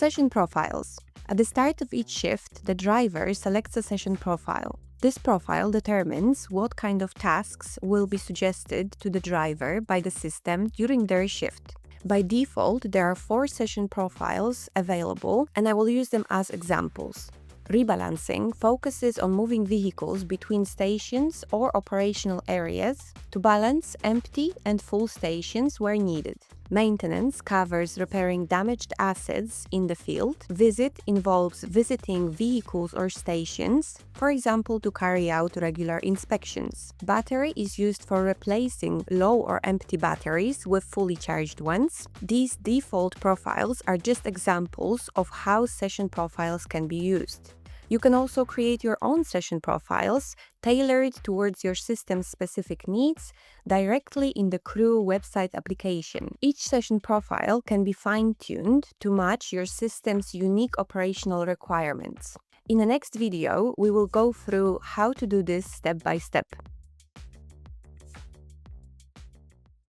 Session profiles. At the start of each shift, the driver selects a session profile. This profile determines what kind of tasks will be suggested to the driver by the system during their shift. By default, there are 4 session profiles available, and I will use them as examples. Rebalancing focuses on moving vehicles between stations or operational areas to balance empty and full stations where needed. Maintenance covers repairing damaged assets in the field. Visit involves visiting vehicles or stations, for example, to carry out regular inspections. Battery is used for replacing low or empty batteries with fully charged ones. These default profiles are just examples of how session profiles can be used. You can also create your own session profiles tailored towards your system's specific needs directly in the Crew website application. Each session profile can be fine-tuned to match your system's unique operational requirements. In the next video, we will go through how to do this step by step.